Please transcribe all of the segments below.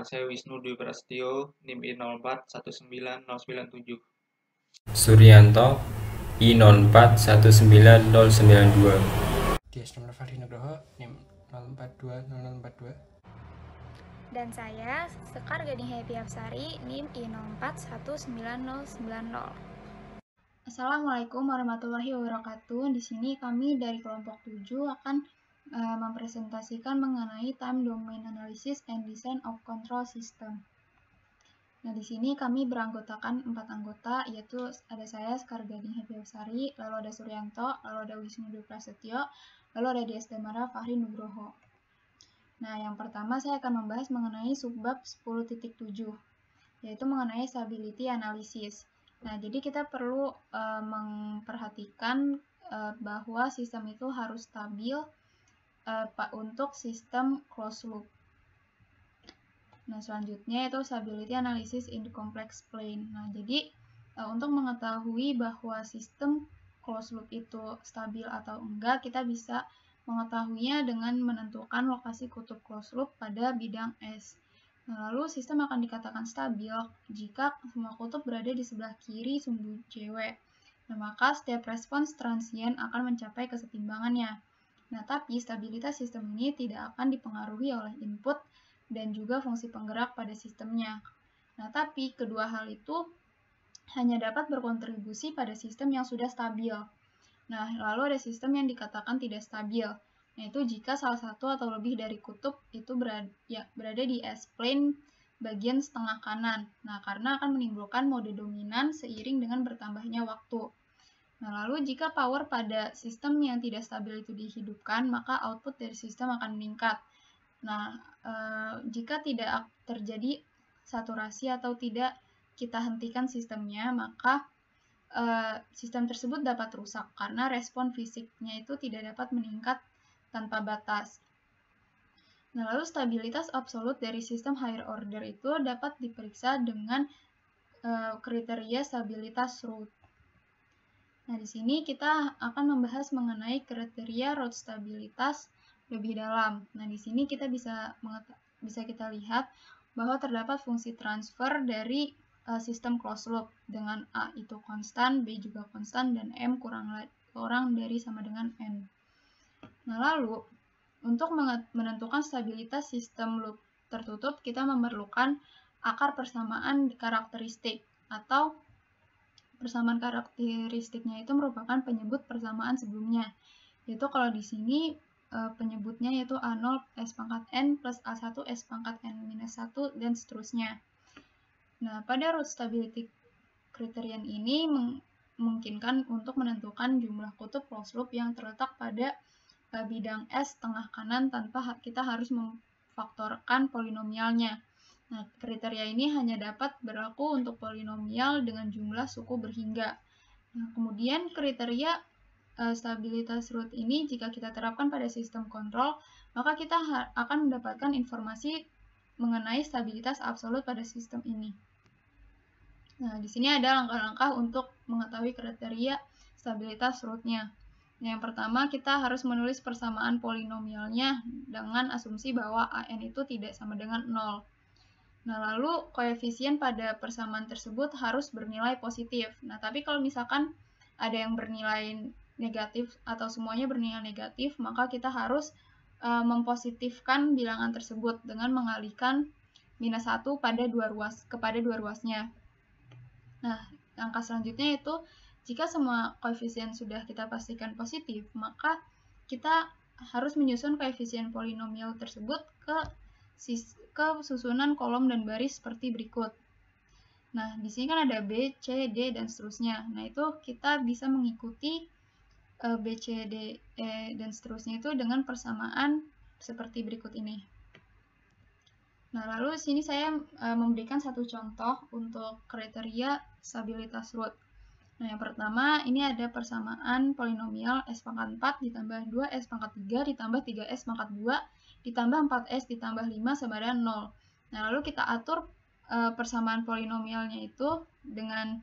saya Wisnu Dwi Prasetyo, NIM I0419097. Suryanto I0419092. Dias nomor Fahri Nugroho NIM 04200042. Dan saya Sekar Gading Happy Apsari NIM I0419090. Assalamualaikum warahmatullahi wabarakatuh. Di sini kami dari kelompok 7 akan mempresentasikan mengenai Time Domain Analysis and Design of Control System. Nah, di sini kami beranggotakan 4 anggota, yaitu ada saya Sekar Gading Happy Apsari, lalu ada Suryanto, lalu ada Wisnu Dwi Prasetyo, lalu ada Dias Damara Fahri Nugroho. Nah, yang pertama saya akan membahas mengenai subbab 10.7, yaitu mengenai stability analysis. Nah, jadi kita perlu memperhatikan bahwa sistem itu harus stabil untuk sistem closed loop. Nah, selanjutnya itu stability analysis in the complex plane. Nah, jadi untuk mengetahui bahwa sistem closed loop itu stabil atau enggak, kita bisa mengetahuinya dengan menentukan lokasi kutub closed loop pada bidang S. Nah, lalu sistem akan dikatakan stabil jika semua kutub berada di sebelah kiri sumbu JW. Nah, maka setiap respons transien akan mencapai kesetimbangannya. Nah, tapi stabilitas sistem ini tidak akan dipengaruhi oleh input dan juga fungsi penggerak pada sistemnya. Nah, tapi kedua hal itu hanya dapat berkontribusi pada sistem yang sudah stabil. Nah, lalu ada sistem yang dikatakan tidak stabil, yaitu jika salah satu atau lebih dari kutub itu berada di S-plane bagian setengah kanan. Nah, karena akan menimbulkan mode dominan seiring dengan bertambahnya waktu. Nah, lalu jika power pada sistem yang tidak stabil itu dihidupkan, maka output dari sistem akan meningkat. Nah, jika tidak terjadi saturasi atau tidak kita hentikan sistemnya, maka sistem tersebut dapat rusak karena respon fisiknya itu tidak dapat meningkat tanpa batas. Nah, lalu stabilitas absolut dari sistem higher order itu dapat diperiksa dengan kriteria stabilitas root. Nah, di sini kita akan membahas mengenai kriteria root stabilitas lebih dalam. Nah, di sini kita bisa kita lihat bahwa terdapat fungsi transfer dari sistem closed loop dengan A itu konstan, B juga konstan, dan M kurang dari sama dengan N. Nah, lalu untuk menentukan stabilitas sistem loop tertutup, kita memerlukan akar persamaan karakteristik atau persamaan karakteristiknya itu merupakan penyebut persamaan sebelumnya. Yaitu kalau di sini penyebutnya yaitu A0 S pangkat N plus A1 S pangkat N minus 1 dan seterusnya. Nah, pada root stability criterion ini memungkinkan untuk menentukan jumlah kutub closed loop yang terletak pada bidang S tengah kanan tanpa kita harus memfaktorkan polinomialnya. Nah, kriteria ini hanya dapat berlaku untuk polinomial dengan jumlah suku berhingga. Nah, kemudian kriteria stabilitas root ini jika kita terapkan pada sistem kontrol, maka kita akan mendapatkan informasi mengenai stabilitas absolut pada sistem ini. Nah, di sini ada langkah-langkah untuk mengetahui kriteria stabilitas rootnya. Yang pertama, kita harus menulis persamaan polinomialnya dengan asumsi bahwa AN itu tidak sama dengan 0. Nah, lalu koefisien pada persamaan tersebut harus bernilai positif. Nah, tapi kalau misalkan ada yang bernilai negatif atau semuanya bernilai negatif, maka kita harus mempositifkan bilangan tersebut dengan mengalihkan minus 1 kepada dua ruasnya. Nah, langkah selanjutnya itu jika semua koefisien sudah kita pastikan positif, maka kita harus menyusun koefisien polinomial tersebut ke susunan kolom dan baris seperti berikut. Nah, di sini kan ada B, C, D, dan seterusnya. Nah, itu kita bisa mengikuti B, C, D, E, dan seterusnya itu dengan persamaan seperti berikut ini. Nah, lalu di sini saya memberikan satu contoh untuk kriteria stabilitas root. Nah, yang pertama, ini ada persamaan polinomial S pangkat 4 ditambah 2S pangkat 3 ditambah 3S pangkat 2 ditambah 4S ditambah 5 sama dengan 0. Nah, lalu kita atur persamaan polinomialnya itu dengan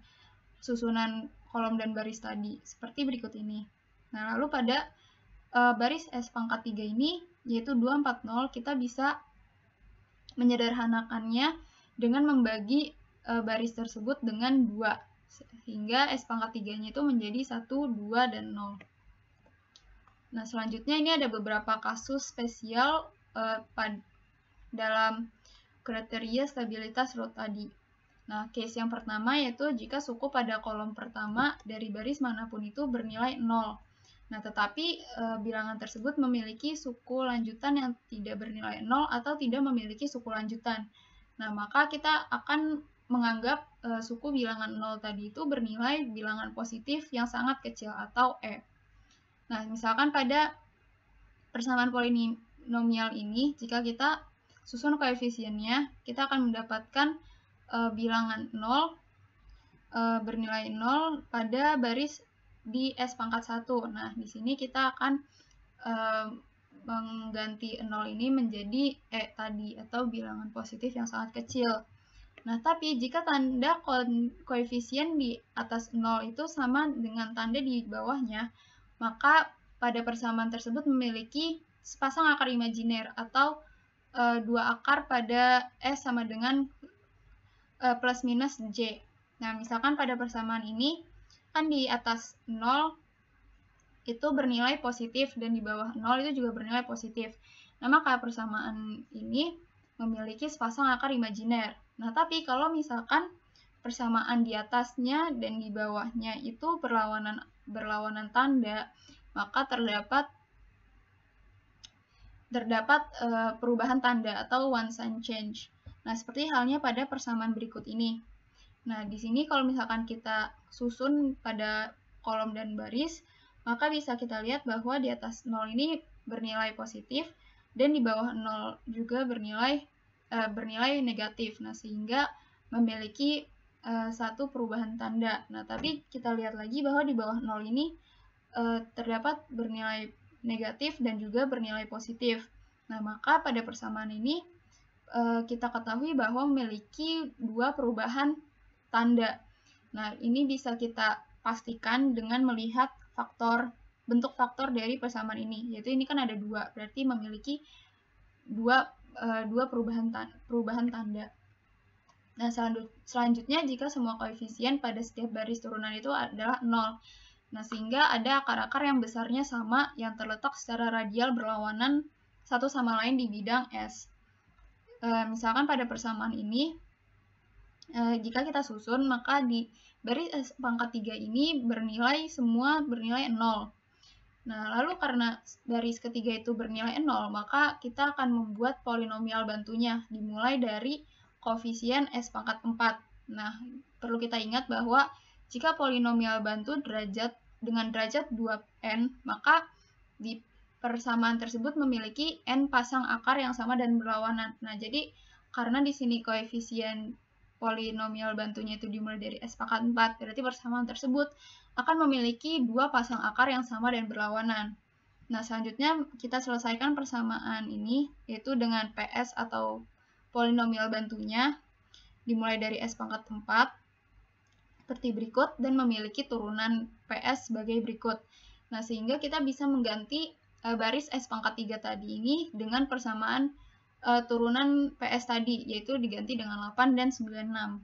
susunan kolom dan baris tadi, seperti berikut ini. Nah, lalu pada baris S pangkat 3 ini, yaitu 2, 4, 0, kita bisa menyederhanakannya dengan membagi baris tersebut dengan 2, sehingga S pangkat 3-nya itu menjadi 1, 2, dan 0. Nah, selanjutnya ini ada beberapa kasus spesial dalam kriteria stabilitas root tadi. Nah, case yang pertama yaitu jika suku pada kolom pertama dari baris manapun itu bernilai 0. Nah, tetapi bilangan tersebut memiliki suku lanjutan yang tidak bernilai 0 atau tidak memiliki suku lanjutan. Nah, maka kita akan menganggap suku bilangan 0 tadi itu bernilai bilangan positif yang sangat kecil atau E. Nah, misalkan pada persamaan polinomial ini, jika kita susun koefisiennya, kita akan mendapatkan bilangan 0 bernilai 0 pada baris di S pangkat 1. Nah, di sini kita akan mengganti 0 ini menjadi E tadi, atau bilangan positif yang sangat kecil. Nah, tapi jika tanda koefisien di atas 0 itu sama dengan tanda di bawahnya, maka pada persamaan tersebut memiliki sepasang akar imajiner, atau 2 akar pada S sama dengan plus minus J. Nah, misalkan pada persamaan ini, kan di atas 0 itu bernilai positif, dan di bawah 0 itu juga bernilai positif. Nah, maka persamaan ini memiliki sepasang akar imajiner. Nah, tapi kalau misalkan persamaan di atasnya dan di bawahnya itu berlawanan tanda, maka terdapat perubahan tanda atau one sign change. Nah, seperti halnya pada persamaan berikut ini. Nah, di sini kalau misalkan kita susun pada kolom dan baris, maka bisa kita lihat bahwa di atas 0 ini bernilai positif, dan di bawah 0 juga bernilai negatif. Nah, sehingga memiliki satu perubahan tanda. Nah, tapi kita lihat lagi bahwa di bawah 0 ini terdapat bernilai negatif dan juga bernilai positif. Nah, maka pada persamaan ini kita ketahui bahwa memiliki 2 perubahan tanda. Nah, ini bisa kita pastikan dengan melihat bentuk faktor dari persamaan ini, yaitu ini kan ada 2, berarti memiliki dua perubahan tanda. Nah, selanjutnya jika semua koefisien pada setiap baris turunan itu adalah 0. Nah, sehingga ada akar-akar yang besarnya sama yang terletak secara radial berlawanan satu sama lain di bidang S. Misalkan pada persamaan ini, jika kita susun, maka di baris S pangkat 3 ini semua bernilai 0. Nah, lalu karena baris ketiga itu bernilai 0, maka kita akan membuat polinomial bantunya, dimulai dari koefisien S pangkat 4. Nah, perlu kita ingat bahwa jika polinomial bantu dengan derajat 2n, maka di persamaan tersebut memiliki n pasang akar yang sama dan berlawanan. Nah, jadi karena di sini koefisien polinomial bantunya itu dimulai dari S pangkat 4, berarti persamaan tersebut akan memiliki 2 pasang akar yang sama dan berlawanan. Nah, selanjutnya kita selesaikan persamaan ini, yaitu dengan PS atau polinomial bantunya, dimulai dari S pangkat 4, seperti berikut, dan memiliki turunan PS sebagai berikut. Nah, sehingga kita bisa mengganti baris S pangkat 3 tadi ini dengan persamaan turunan PS tadi, yaitu diganti dengan 8 dan 96.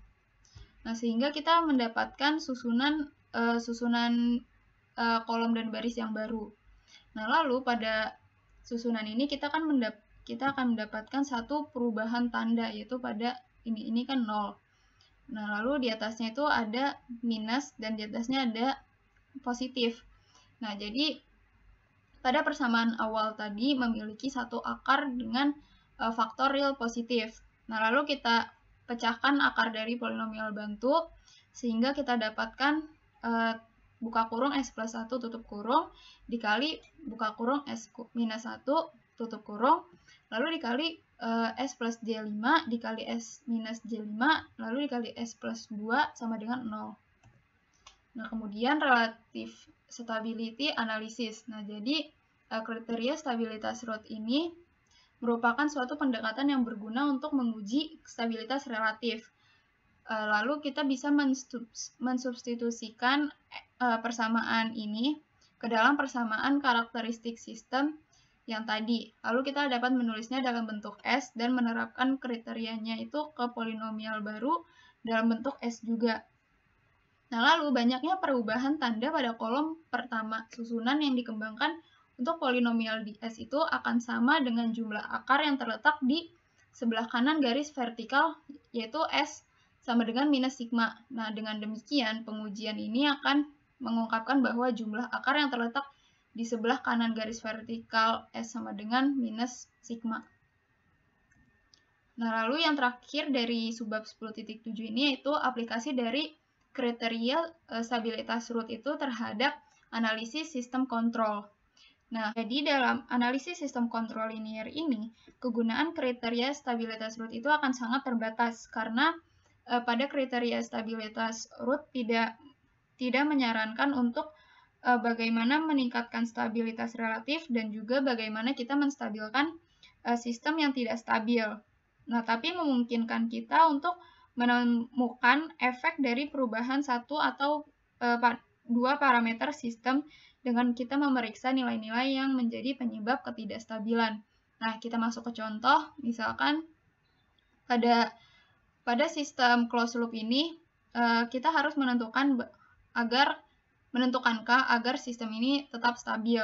Nah, sehingga kita mendapatkan susunan kolom dan baris yang baru. Nah, lalu pada susunan ini kita akan mendapatkan satu perubahan tanda, yaitu pada ini kan 0. Nah, lalu di atasnya itu ada minus dan di atasnya ada positif. Nah, jadi pada persamaan awal tadi memiliki satu akar dengan faktor real positif. Nah, lalu kita pecahkan akar dari polinomial bantu, sehingga kita dapatkan buka kurung S plus 1 tutup kurung dikali buka kurung S minus 1 tutup kurung, lalu dikali S plus J5 dikali S minus J5, lalu dikali S plus 2 sama dengan 0. Nah, kemudian relative stability analysis. Nah, jadi kriteria stabilitas root ini merupakan suatu pendekatan yang berguna untuk menguji stabilitas relatif. Lalu kita bisa mensubstitusikan persamaan ini ke dalam persamaan karakteristik sistem yang tadi. Lalu kita dapat menulisnya dalam bentuk S dan menerapkan kriterianya itu ke polinomial baru dalam bentuk S juga. Nah, lalu banyaknya perubahan tanda pada kolom pertama susunan yang dikembangkan untuk polinomial di S itu akan sama dengan jumlah akar yang terletak di sebelah kanan garis vertikal, yaitu S sama dengan minus sigma. Nah, dengan demikian pengujian ini akan mengungkapkan bahwa jumlah akar yang terletak di sebelah kanan garis vertikal S sama dengan minus sigma. Nah, lalu yang terakhir dari subbab 10.7 ini yaitu aplikasi dari kriteria stabilitas root itu terhadap analisis sistem kontrol. Nah, jadi dalam analisis sistem kontrol linear ini, kegunaan kriteria stabilitas root itu akan sangat terbatas karena pada kriteria stabilitas root tidak menyarankan untuk bagaimana meningkatkan stabilitas relatif dan juga bagaimana kita menstabilkan sistem yang tidak stabil. Nah, tapi memungkinkan kita untuk menemukan efek dari perubahan satu atau dua parameter sistem dengan kita memeriksa nilai-nilai yang menjadi penyebab ketidakstabilan. Nah, kita masuk ke contoh, misalkan pada sistem closed loop ini kita harus menentukan K agar sistem ini tetap stabil.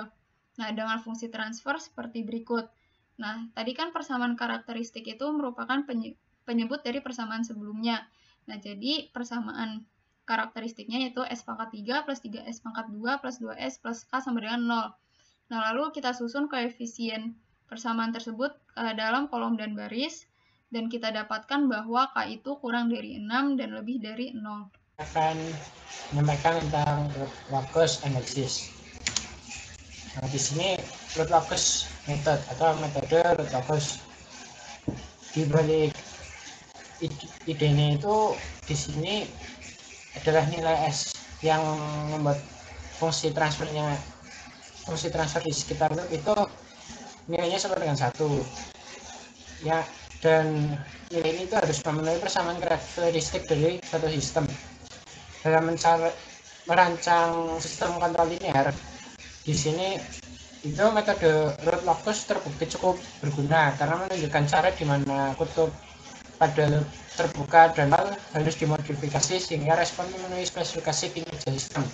Nah, dengan fungsi transfer seperti berikut. Nah, tadi kan persamaan karakteristik itu merupakan penyebut dari persamaan sebelumnya. Nah, jadi persamaan karakteristiknya yaitu S pangkat 3 plus 3S pangkat 2 plus 2S plus K sama dengan 0. Nah, lalu kita susun koefisien persamaan tersebut dalam kolom dan baris, dan kita dapatkan bahwa K itu kurang dari 6 dan lebih dari 0. Akan menyampaikan tentang root locus analysis. Nah, di sini root locus method atau metode root locus. Di balik idenya itu di sini adalah nilai S yang membuat fungsi transfer di sekitar loop itu nilainya sama dengan 1 ya, dan nilai ini itu harus memenuhi persamaan karakteristik dari suatu sistem. Dalam merancang sistem kontrol linear, di sini itu metode root locus terbukti cukup berguna karena menunjukkan cara di mana kutub pada loop terbuka dan harus dimodifikasi sehingga respon memenuhi spesifikasi kinerja sistem.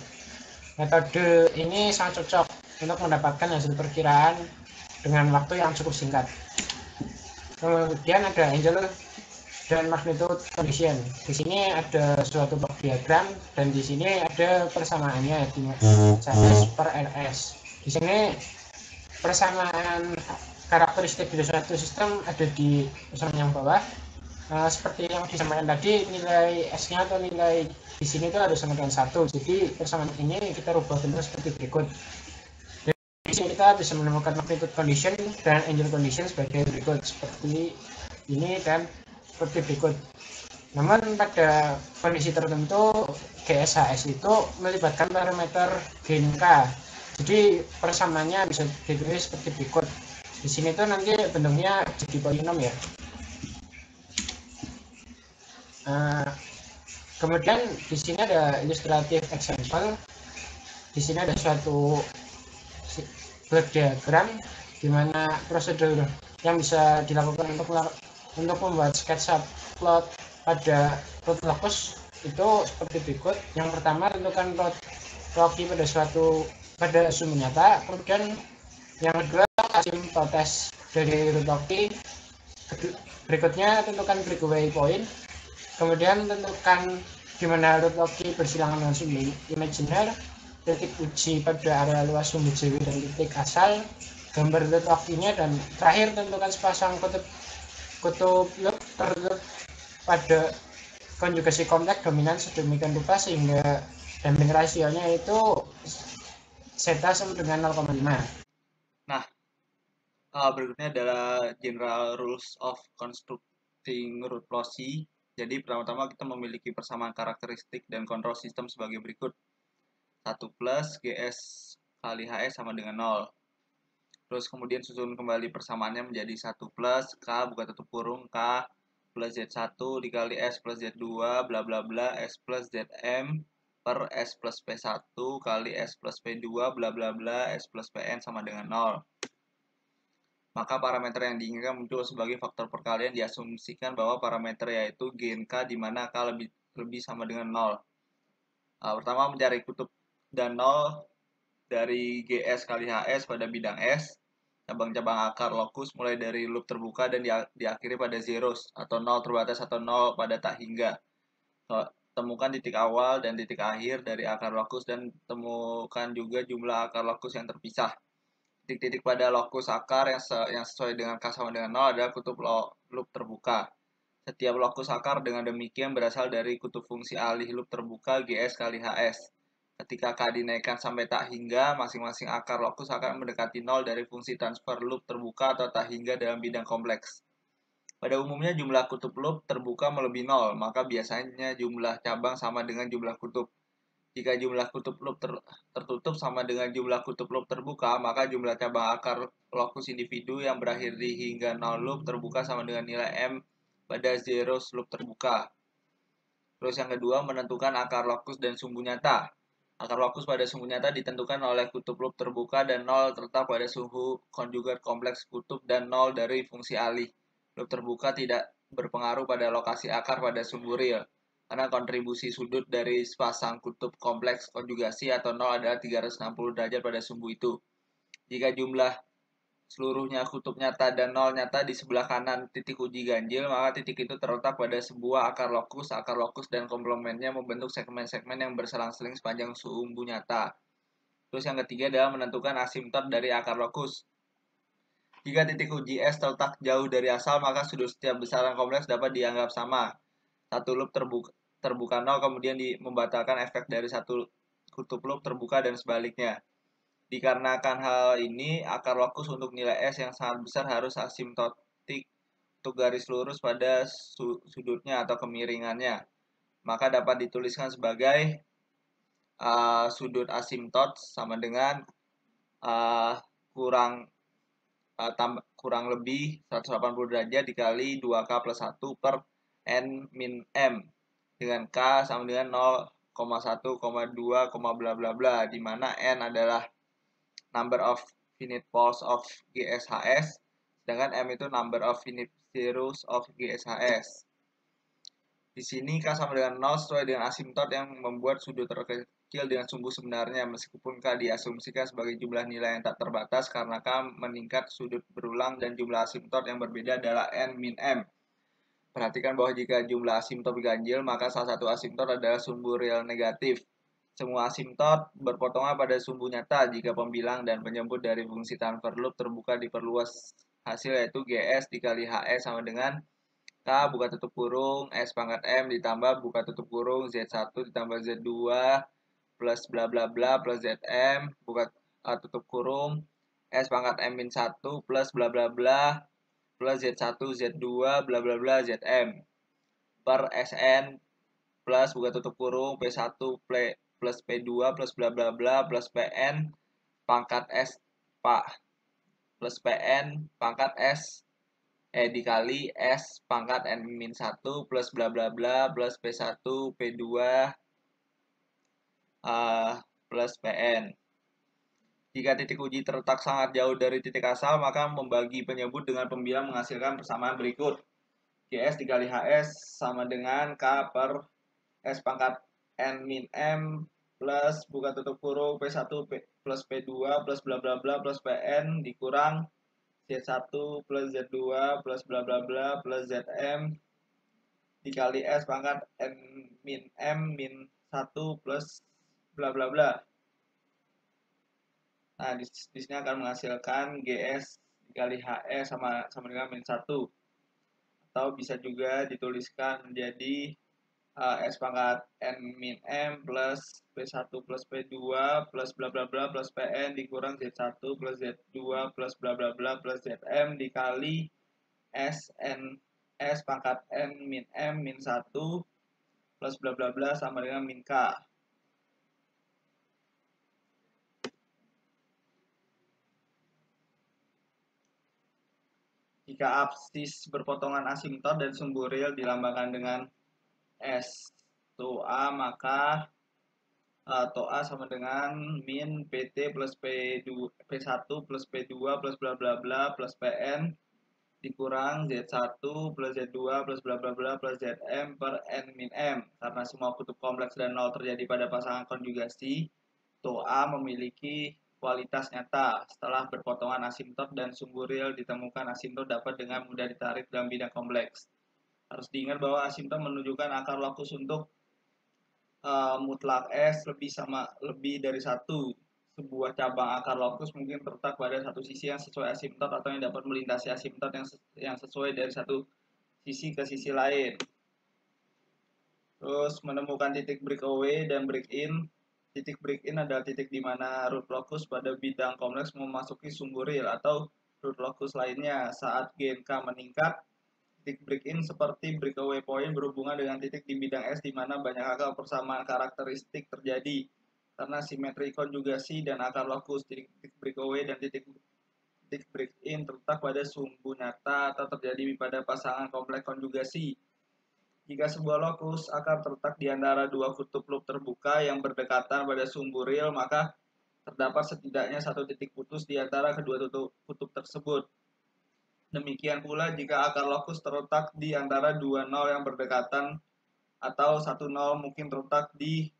Metode ini sangat cocok untuk mendapatkan hasil perkiraan dengan waktu yang cukup singkat. Kemudian ada angel dan magnitude condition. Di sini ada suatu block diagram dan di sini ada persamaannya di CS per RS. Di sini persamaan karakteristik dari suatu sistem ada di persamaan yang bawah. Seperti yang disampaikan tadi, nilai S-nya atau nilai di sini itu harus sama dengan 1. Jadi persamaan ini kita rubah bentuk seperti berikut. Di sini kita bisa menemukan magnitude condition dan angel condition sebagai berikut, seperti ini dan seperti berikut. Namun pada kondisi tertentu GSHS itu melibatkan parameter gain K. Jadi persamaannya bisa ditulis seperti berikut. Di sini tuh nanti bentuknya jadi polinom ya. Kemudian di sini ada ilustratif example. Di sini ada suatu block diagram di mana prosedur yang bisa dilakukan untuk membuat sketsa plot pada root locus itu seperti berikut. Yang pertama, tentukan plot loci pada sumber nyata. Kemudian yang kedua, kasih protes dari root loci. Berikutnya, tentukan breakaway point. Kemudian tentukan di mana root loci bersilangan dengan sumber imaginer. Titik uji pada area luas sumber JW dan titik asal. Gambar root loci-nya, dan terakhir tentukan sepasang kutub loop tertutup pada konjugasi kompleks dominan sedemikian rupa sehingga damping rasionya itu zeta sama dengan 0,5. Nah, berikutnya adalah general rules of constructing root loci. Jadi pertama-tama kita memiliki persamaan karakteristik dan kontrol sistem sebagai berikut. 1 plus GS kali HS sama dengan 0. Terus kemudian susun kembali persamaannya menjadi 1 plus K buka tutup kurung K plus Z1 dikali S plus Z2 bla bla bla S plus Zm per S plus P1 kali S plus P2 bla bla bla S plus Pn sama dengan 0. maka parameter yang diinginkan muncul sebagai faktor perkalian. Diasumsikan bahwa parameter yaitu gen K di mana K lebih sama dengan 0. Pertama, mencari kutub dan 0 dari GS kali HS pada bidang S, cabang-cabang akar lokus mulai dari loop terbuka dan diakhiri pada zeros atau 0 terbatas atau 0 pada tak hingga. Temukan titik awal dan titik akhir dari akar lokus dan temukan juga jumlah akar lokus yang terpisah. Titik-titik pada lokus akar yang sesuai dengan K sama dengan 0 adalah kutub loop terbuka. Setiap lokus akar dengan demikian berasal dari kutub fungsi alih loop terbuka GS kali HS. Ketika K dinaikkan sampai tak hingga, masing-masing akar lokus akan mendekati 0 dari fungsi transfer loop terbuka atau tak hingga dalam bidang kompleks. Pada umumnya jumlah kutub loop terbuka melebihi 0, maka biasanya jumlah cabang sama dengan jumlah kutub. Jika jumlah kutub loop tertutup sama dengan jumlah kutub loop terbuka, maka jumlah cabang akar lokus individu yang berakhir di hingga 0 loop terbuka sama dengan nilai M pada zeros loop terbuka. Terus yang kedua, menentukan akar lokus dan sumbu nyata. Akar lokus pada sumbu nyata ditentukan oleh kutub loop terbuka dan 0 terletak pada suhu konjugat kompleks kutub dan 0 dari fungsi alih. Loop terbuka tidak berpengaruh pada lokasi akar pada sumbu real, karena kontribusi sudut dari sepasang kutub kompleks konjugasi atau 0 adalah 360 derajat pada sumbu itu. Jika jumlah seluruhnya kutub nyata dan 0 nyata di sebelah kanan titik uji ganjil, maka titik itu terletak pada sebuah akar lokus dan komplementnya membentuk segmen-segmen yang berselang-seling sepanjang sumbu nyata. Terus yang ketiga adalah menentukan asimtot dari akar lokus. Jika titik uji S terletak jauh dari asal, maka sudut setiap besaran kompleks dapat dianggap sama. Satu loop terbuka 0 kemudian membatalkan efek dari satu kutub loop terbuka dan sebaliknya. Dikarenakan hal ini, akar lokus untuk nilai S yang sangat besar harus asimptotik untuk garis lurus pada sudutnya atau kemiringannya. Maka dapat dituliskan sebagai sudut asimptot sama dengan kurang lebih 180 derajat dikali 2K plus 1 per N min M dengan K sama dengan 0,1,2, bla bla bla, di mana N adalah number of finite poles of GSHS, sedangkan M itu number of finite zeros of GSHS. Di sini K sama dengan 0 sesuai dengan asimtot yang membuat sudut terkecil dengan sumbu sebenarnya, meskipun K diasumsikan sebagai jumlah nilai yang tak terbatas karena K meningkat sudut berulang dan jumlah asimtot yang berbeda adalah N min M. Perhatikan bahwa jika jumlah asimtot ganjil, maka salah satu asimtot adalah sumbu real negatif. Semua asimtot berpotongan pada sumbu nyata jika pembilang dan penyebut dari fungsi transfer loop terbuka diperluas. Hasil yaitu GS dikali HS sama dengan K buka tutup kurung S pangkat M ditambah buka tutup kurung Z1 ditambah Z2 plus bla bla bla plus ZM buka tutup kurung S pangkat M min 1 plus bla bla bla plus Z1 Z2 bla bla bla ZM per SN plus buka tutup kurung P1 plus P2 plus bla bla bla plus PN pangkat S Pak plus PN pangkat S dikali S pangkat N-1 plus bla bla bla plus P1 P2 plus PN. Jika titik uji terletak sangat jauh dari titik asal, maka membagi penyebut dengan pembilang menghasilkan persamaan berikut. GS dikali HS sama dengan K per S pangkat N min M plus buka tutup kurung P1 plus P2 plus bla bla bla plus PN dikurang Z1 plus Z2 plus bla bla bla plus ZM dikali S pangkat N min M min 1 plus bla bla bla. Nah, di sini akan menghasilkan GS dikali HS sama dengan min 1. Atau bisa juga dituliskan menjadi S pangkat N min M plus P1 plus P2 plus bla bla bla plus PN dikurang Z1 plus Z2 plus bla bla bla plus ZM dikali S pangkat N min M min 1 plus bla bla bla sama dengan min K. Jika absis berpotongan asimtot dan sumbu real dilambangkan dengan S2A, maka atau A sama dengan min PT plus P2, P1 plus P2 plus bla bla bla plus PN dikurang Z1 plus Z2 plus bla bla bla plus Zm per N min M. Karena semua kutub kompleks dan nol terjadi pada pasangan konjugasi, to A memiliki kualitas nyata. Setelah berpotongan asimptot dan sumbu real ditemukan, asimptot dapat dengan mudah ditarik dalam bidang kompleks. Harus diingat bahwa asimptot menunjukkan akar lokus untuk mutlak S lebih dari satu. Sebuah cabang akar lokus mungkin terletak pada satu sisi yang sesuai asimptot atau yang dapat melintasi asimptot yang sesuai dari satu sisi ke sisi lain. Terus menemukan titik breakaway dan break-in. Titik break-in adalah titik di mana root locus pada bidang kompleks memasuki sumbu real atau root locus lainnya. Saat GNK meningkat, titik break-in seperti breakaway point berhubungan dengan titik di bidang S di mana banyak akar persamaan karakteristik terjadi. Karena simetri konjugasi dan akar lokus, titik breakaway dan titik break-in terletak pada sumbu nyata atau terjadi pada pasangan kompleks konjugasi. Jika sebuah lokus akar terletak di antara dua kutub loop terbuka yang berdekatan pada sumbu real, maka terdapat setidaknya satu titik putus di antara kedua kutub tersebut. Demikian pula jika akar lokus terletak di antara dua nol yang berdekatan atau satu nol mungkin terletak di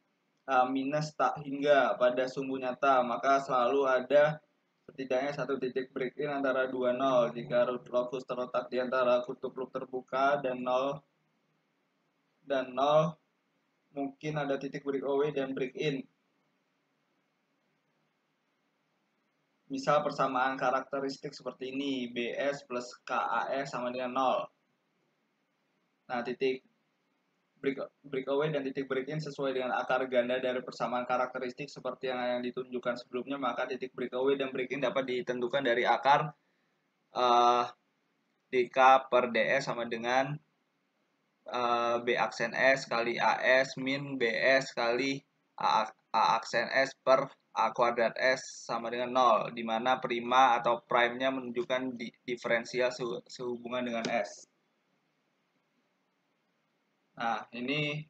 minus tak hingga pada sumbu nyata, maka selalu ada setidaknya satu titik break-in antara dua nol. Jika root locus terletak di antara kutub loop terbuka dan nol mungkin ada titik breakaway dan break-in. Misal persamaan karakteristik seperti ini, BS plus KAS sama dengan 0. Nah, titik breakaway dan titik break-in sesuai dengan akar ganda dari persamaan karakteristik seperti yang ditunjukkan sebelumnya, maka titik breakaway dan break-in dapat ditentukan dari akar DK per DS sama dengan B aksen S kali AS min BS kali A aksen S per A kuadrat S sama dengan 0, di mana prima atau prime-nya menunjukkan diferensial sehubungan dengan S. Nah, ini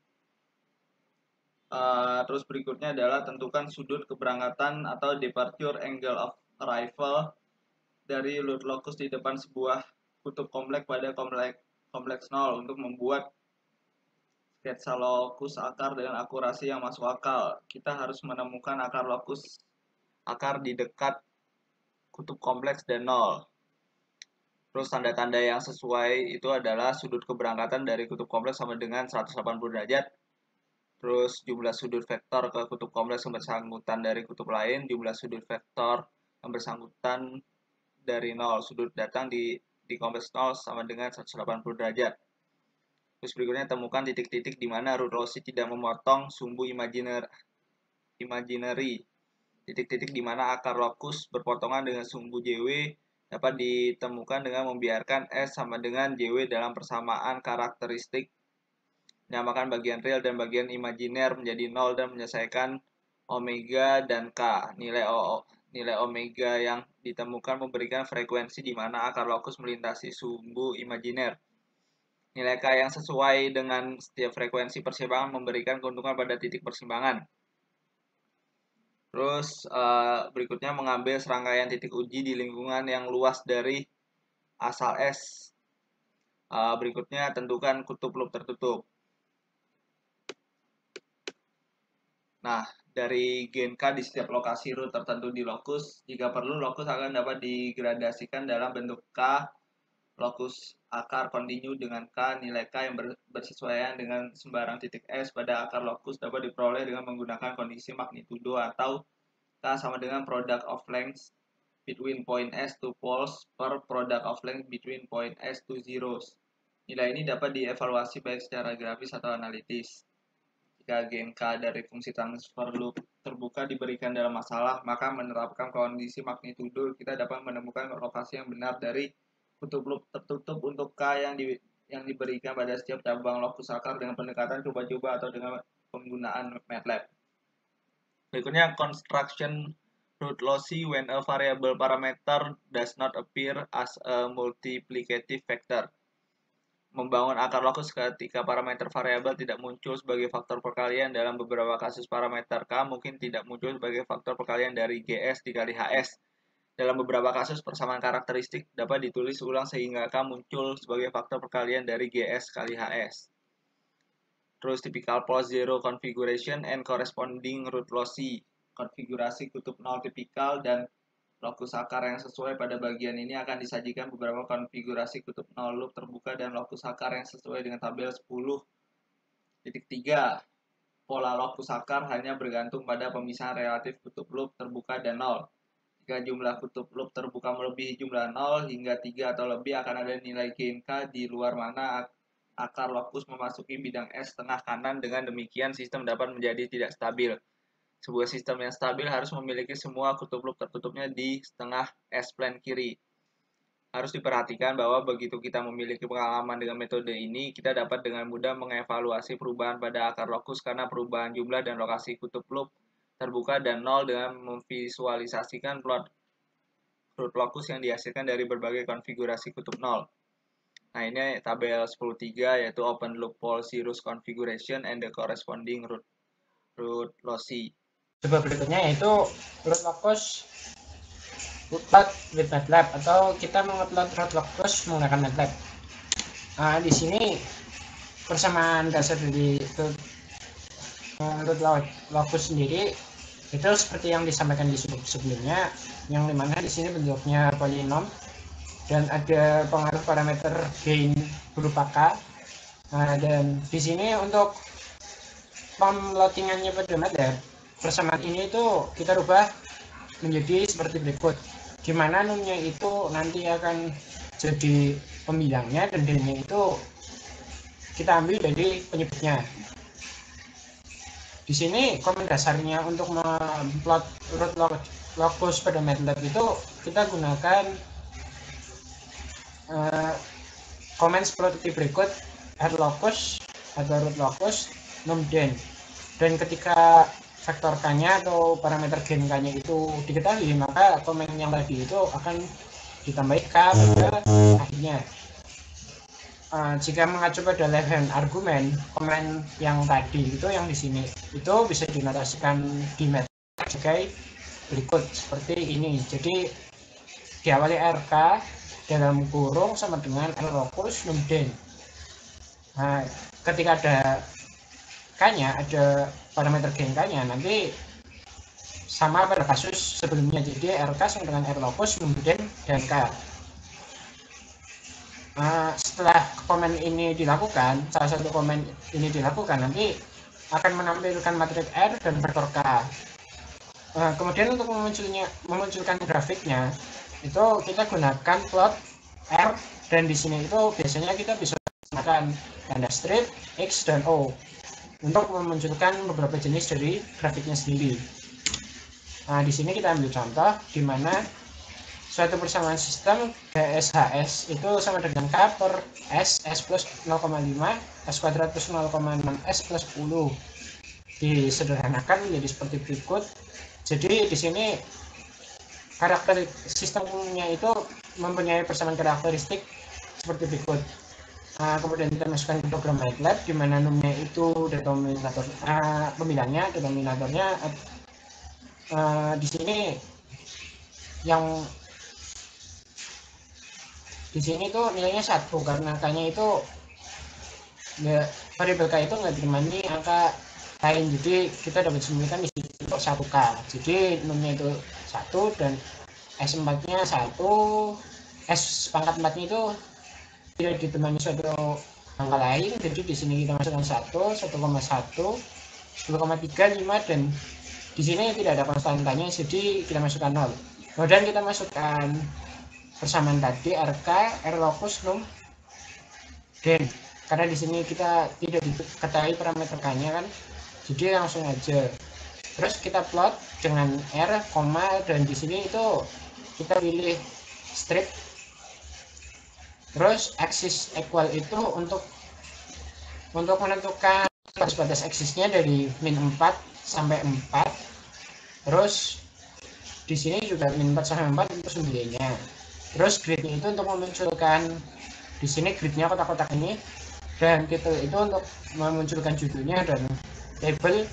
terus berikutnya adalah tentukan sudut keberangkatan atau departure angle of arrival dari root locus di depan sebuah kutub kompleks pada kompleks 0 untuk membuat sketsa lokus akar dengan akurasi yang masuk akal. Kita harus menemukan akar di dekat kutub kompleks dan 0. Terus tanda-tanda yang sesuai itu adalah sudut keberangkatan dari kutub kompleks sama dengan 180 derajat. Terus jumlah sudut vektor ke kutub kompleks yang bersangkutan dari kutub lain, jumlah sudut vektor yang bersangkutan dari 0. Sudut datang di kompleks 0 sama dengan 180 derajat. Terus berikutnya temukan titik-titik di mana root loci tidak memotong sumbu imaginary. Titik-titik di mana akar lokus berpotongan dengan sumbu JW dapat ditemukan dengan membiarkan S sama dengan JW dalam persamaan karakteristik, menyamakan bagian real dan bagian imajiner menjadi 0 dan menyelesaikan omega dan K. Nilai omega yang ditemukan memberikan frekuensi di mana akar lokus melintasi sumbu imajiner. Nilai K yang sesuai dengan setiap frekuensi persimpangan memberikan keuntungan pada titik persimpangan. Terus berikutnya mengambil serangkaian titik uji di lingkungan yang luas dari asal S. Berikutnya tentukan kutub loop tertutup. Nah, dari gen K di setiap lokasi root tertentu di lokus, jika perlu lokus akan dapat digradasikan dalam bentuk K lokus akar kontinu dengan K. Nilai K yang bersesuaian dengan sembarang titik S pada akar lokus dapat diperoleh dengan menggunakan kondisi magnitudo atau K sama dengan product of length between point S to poles per product of length between point S to zeros. Nilai ini dapat dievaluasi baik secara grafis atau analitis. Jika gen K dari fungsi transfer loop terbuka diberikan dalam masalah, maka menerapkan kondisi magnitudo kita dapat menemukan lokasi yang benar dari kutub loop tertutup untuk K yang diberikan pada setiap cabang lokus akar dengan pendekatan coba-coba atau dengan penggunaan MATLAB. Berikutnya, construction root loci when a variable parameter does not appear as a multiplicative factor. membangun akar lokus ketika parameter variabel tidak muncul sebagai faktor perkalian dalam beberapa kasus parameter K mungkin tidak muncul sebagai faktor perkalian dari GS dikali HS. Dalam beberapa kasus persamaan karakteristik dapat ditulis ulang sehingga K muncul sebagai faktor perkalian dari GS kali HS. Terus typical post zero configuration and corresponding root loci. Konfigurasi kutub 0 tipikal dan lokus akar yang sesuai pada bagian ini akan disajikan beberapa konfigurasi kutub 0 loop terbuka dan lokus akar yang sesuai dengan tabel 10.3. Pola lokus akar hanya bergantung pada pemisahan relatif kutub loop terbuka dan 0. Jika jumlah kutub loop terbuka melebihi jumlah 0 hingga 3 atau lebih akan ada nilai gain K di luar mana akar lokus memasuki bidang S tengah kanan. Dengan demikian sistem dapat menjadi tidak stabil. Sebuah sistem yang stabil harus memiliki semua kutub loop tertutupnya di setengah S-plane kiri. Harus diperhatikan bahwa begitu kita memiliki pengalaman dengan metode ini, kita dapat dengan mudah mengevaluasi perubahan pada akar lokus karena perubahan jumlah dan lokasi kutub loop terbuka dan 0 dengan memvisualisasikan plot root lokus yang dihasilkan dari berbagai konfigurasi kutub 0. Nah, ini tabel 10.3 yaitu open loop pole zeros configuration and the corresponding root loci. Coba berikutnya yaitu root locus plot with MATLAB atau kita mengupload root locus menggunakan MATLAB. Nah, di sini persamaan dasar dari root locus sendiri itu seperti yang disampaikan di sebelumnya, yang dimana di sini bentuknya polinom dan ada pengaruh parameter gain berupa K. Nah, dan di sini untuk pemloadingannya pada MATLAB, persamaan ini itu kita rubah menjadi seperti berikut, dimana numnya itu nanti akan jadi pembilangnya dan d-nya itu kita ambil dari penyebutnya. Di sini komen dasarnya untuk memplot root locus pada MATLAB itu kita gunakan komen seperti berikut: rlocus atau root locus numden, dan ketika vektor K-nya atau parameter gain K-nya itu diketahui, maka komen yang tadi itu akan ditambah K pada akhirnya. Jika mengacu pada left hand argumen, komen yang tadi itu yang di sini itu bisa dinotasikan di MATLAB sebagai berikut seperti ini. Jadi diawali RK dalam kurung sama dengan rlocus numden. Nah, ketika ada K-nya, ada parameter gain K-nya, nanti sama pada kasus sebelumnya, jadi RK sama dengan rlocus numden dan K. Setelah komen ini dilakukan, salah satu komen ini dilakukan, nanti akan menampilkan matriks R dan vektor K. Kemudian untuk memunculkan grafiknya itu kita gunakan plot R, dan di sini itu biasanya kita bisa gunakan tanda strip X dan O untuk memunculkan beberapa jenis dari grafiknya sendiri. Nah, di sini kita ambil contoh di mana suatu persamaan sistem GSHS itu sama dengan K per S plus 0,5, S kuadrat plus 0,6, S plus 10. Disederhanakan menjadi seperti berikut. Jadi di sini karakter sistemnya itu mempunyai persamaan karakteristik seperti berikut. Kemudian kita masukkan ke program MATLAB di mana numnya itu denominator, pemilangnya, denominatornya di sini yang di sini tuh nilainya 1 karena K-nya itu ya, variabel K itu nggak ditemani angka lain, jadi kita dapat sembunyikan di situ 1K. Jadi numnya itu 1 dan S4-nya 1, S pangkat 4-nya itu tidak ditemani suatu angka lain, jadi di sini kita masukkan 1, 1,1, 2,3, 5, dan di sini tidak ada konstantanya, jadi kita masukkan 0. Kemudian kita masukkan persamaan tadi RK, rlocus num den, karena di sini kita tidak diketahui parameter K-nya kan, jadi langsung aja. Terus kita plot dengan R, dan di sini itu kita pilih strip. Terus axis equal itu untuk menentukan batas aksisnya dari min 4 sampai 4. Terus di sini juga min 4 sampai 4 untuk 9-nya. Terus grid itu untuk memunculkan di sini gridnya kotak-kotak ini, dan itu untuk memunculkan judulnya, dan label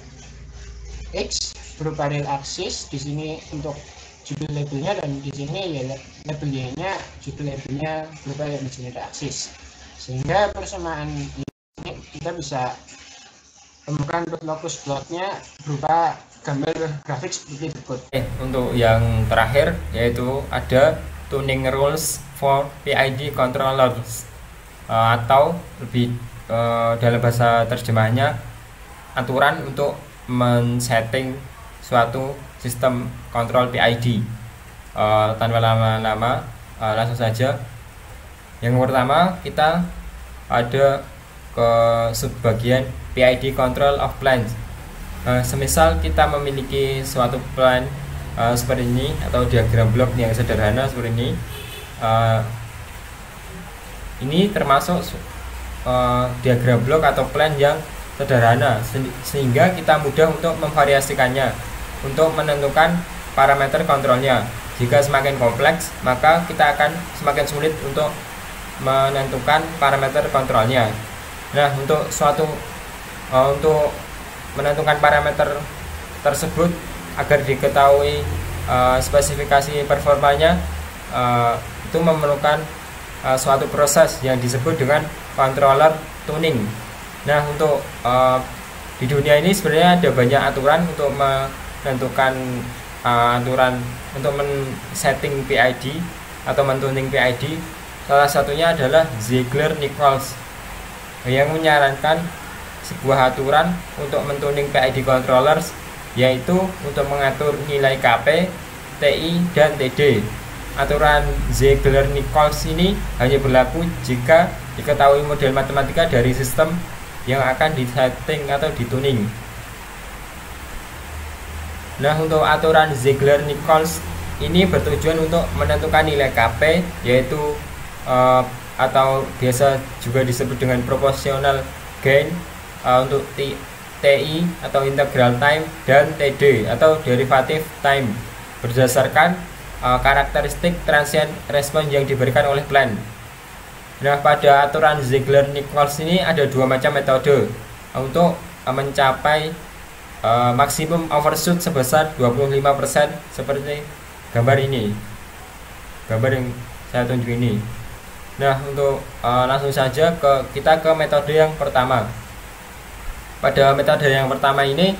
X berupa real axis di sini untuk judul labelnya, dan di sini ya label Y-nya judul labelnya berupa imaginary axis. Sehingga persamaan ini kita bisa temukan locus plotnya berupa gambar grafik seperti berikut. Untuk yang terakhir yaitu ada tuning rules for PID controllers, atau lebih dalam bahasa terjemahnya aturan untuk men-setting suatu sistem kontrol PID. Tanpa lama-lama langsung saja. Yang pertama kita ada ke subbagian PID control of plans. Semisal kita memiliki suatu plan seperti ini, atau diagram blok yang sederhana seperti ini. Ini termasuk diagram blok atau plan yang sederhana, sehingga kita mudah untuk memvariasikannya untuk menentukan parameter kontrolnya. Jika semakin kompleks, maka kita akan semakin sulit untuk menentukan parameter kontrolnya. Nah, untuk menentukan parameter tersebut agar diketahui spesifikasi performanya, itu memerlukan suatu proses yang disebut dengan controller tuning. Nah, untuk di dunia ini sebenarnya ada banyak aturan untuk menentukan aturan untuk men-setting PID atau men-tuning PID. Salah satunya adalah Ziegler-Nichols yang menyarankan sebuah aturan untuk men-tuning PID controllers, yaitu untuk mengatur nilai KP, TI, dan TD. Aturan Ziegler-Nichols ini hanya berlaku jika diketahui model matematika dari sistem yang akan disetting atau dituning. Nah, untuk aturan Ziegler-Nichols ini bertujuan untuk menentukan nilai KP, yaitu atau biasa juga disebut dengan proportional gain, untuk TI atau integral time, dan TD atau derivative time berdasarkan karakteristik transient response yang diberikan oleh plan. Nah, pada aturan Ziegler-Nichols ini ada dua macam metode untuk mencapai maksimum overshoot sebesar 25% seperti gambar ini, gambar yang saya tunjuk ini. Nah, untuk langsung saja kita ke metode yang pertama. Pada metode yang pertama ini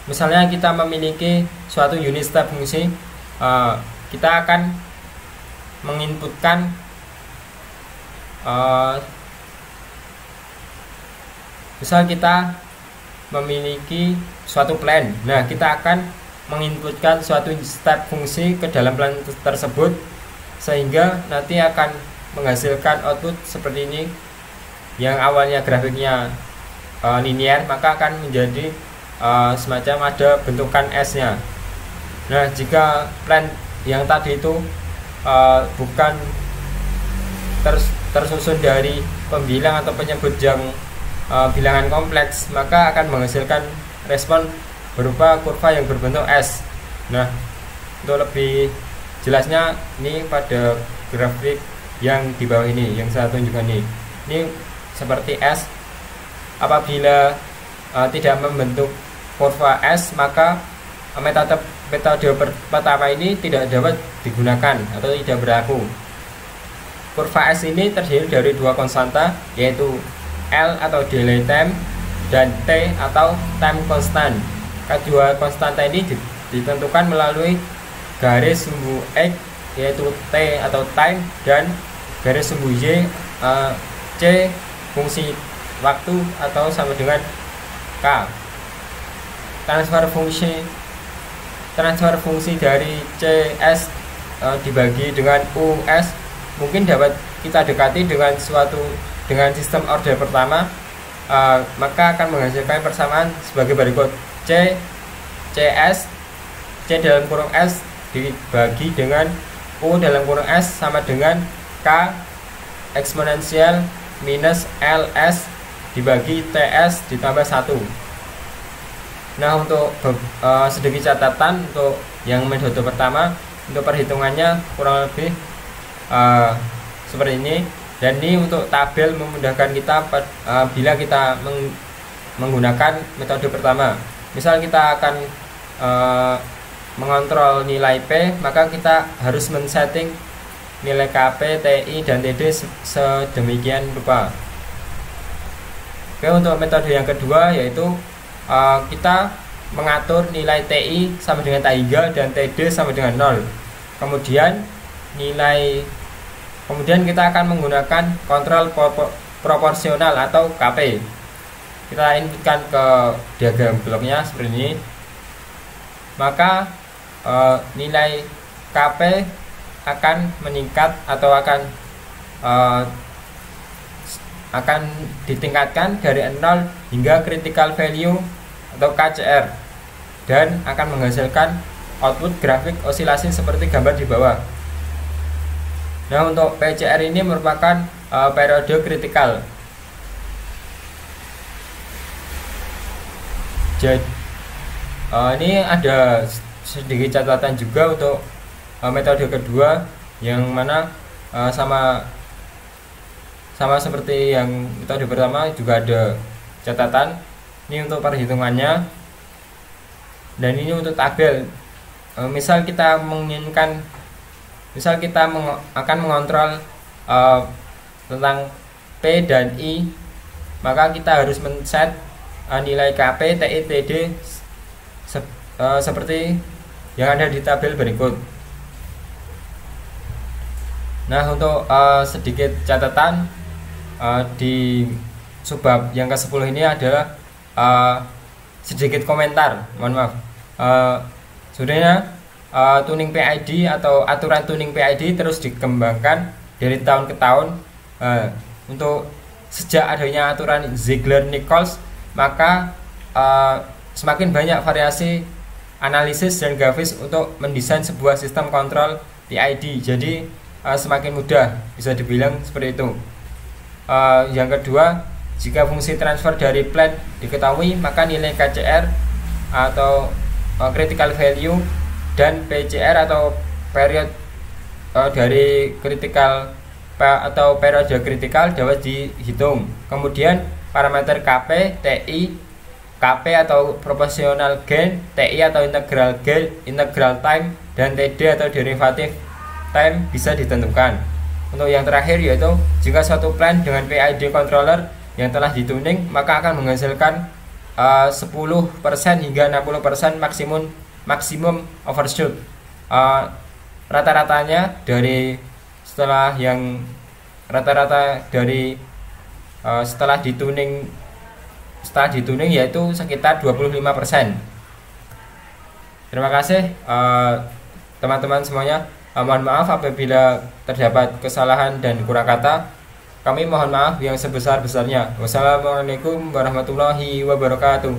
misalnya kita memiliki suatu unit step fungsi, kita akan menginputkan misal kita memiliki suatu plan. Nah, kita akan menginputkan suatu step fungsi ke dalam plan tersebut, sehingga nanti akan menghasilkan output seperti ini, yang awalnya grafiknya linear, maka akan menjadi semacam ada bentukan S-nya. Nah, jika plan yang tadi itu bukan tersusun dari pembilang atau penyebut yang bilangan kompleks, maka akan menghasilkan respon berupa kurva yang berbentuk S. Nah, untuk lebih jelasnya ini pada grafik yang di bawah ini yang saya tunjukkan ini seperti S. Apabila tidak membentuk kurva S, maka metode pertama ini tidak dapat digunakan atau tidak berlaku. Kurva S ini terdiri dari dua konstanta, yaitu L atau delay time dan T atau time constant. Kedua konstanta ini ditentukan melalui garis sumbu X, yaitu T atau time, dan garis sumbu Y, C fungsi waktu atau sama dengan K. Transfer fungsi dari CS dibagi dengan US mungkin dapat kita dekati dengan sistem order pertama, maka akan menghasilkan persamaan sebagai berikut: CS C dalam kurung S dibagi dengan U dalam kurung S sama dengan K eksponensial minus LS dibagi TS ditambah 1. Nah, untuk sedikit catatan untuk yang metode pertama, untuk perhitungannya kurang lebih uh, seperti ini. Dan ini untuk tabel memudahkan kita bila kita menggunakan metode pertama. Misal kita akan mengontrol nilai P, maka kita harus men-setting nilai KP, TI, dan TD sedemikian rupa. Oke, untuk metode yang kedua yaitu kita mengatur nilai TI sama dengan T3 dan TD sama dengan 0. Kemudian kita akan menggunakan kontrol proporsional atau KP. Kita inputkan ke diagram bloknya seperti ini. Maka nilai KP akan meningkat atau akan ditingkatkan dari 0 hingga critical value atau KCR, dan akan menghasilkan output grafik osilasi seperti gambar di bawah. Nah, untuk PCR ini merupakan periode kritikal. Jadi ini ada sedikit catatan juga untuk metode kedua, yang mana sama seperti yang metode pertama juga ada catatan. Ini untuk perhitungannya, dan ini untuk tabel. Misal kita akan mengontrol tentang P dan I, maka kita harus men-set nilai KP, TI, TD seperti yang ada di tabel berikut. Nah, untuk sedikit catatan di subbab yang ke-10 ini adalah sedikit komentar, mohon maaf. Sebenarnya tuning PID atau aturan tuning PID terus dikembangkan dari tahun ke tahun. Untuk sejak adanya aturan Ziegler-Nichols, maka semakin banyak variasi analisis dan grafis untuk mendesain sebuah sistem kontrol PID. Jadi semakin mudah, bisa dibilang seperti itu. Yang kedua, jika fungsi transfer dari plan diketahui, maka nilai KCR atau critical value dan PCR atau period dari critical atau periode kritikal dapat dihitung. Kemudian parameter KP, TI, KP atau proportional gain, TI atau integral gain, integral time, dan TD atau derivative time bisa ditentukan. Untuk yang terakhir yaitu jika suatu plan dengan PID controller yang telah dituning, maka akan menghasilkan 10% hingga 60% maksimum overshoot. Rata-ratanya dari setelah dituning yaitu sekitar 25%. Terima kasih teman-teman semuanya. Mohon maaf apabila terdapat kesalahan dan kurang kata. Kami mohon maaf yang sebesar-besarnya. Wassalamualaikum warahmatullahi wabarakatuh.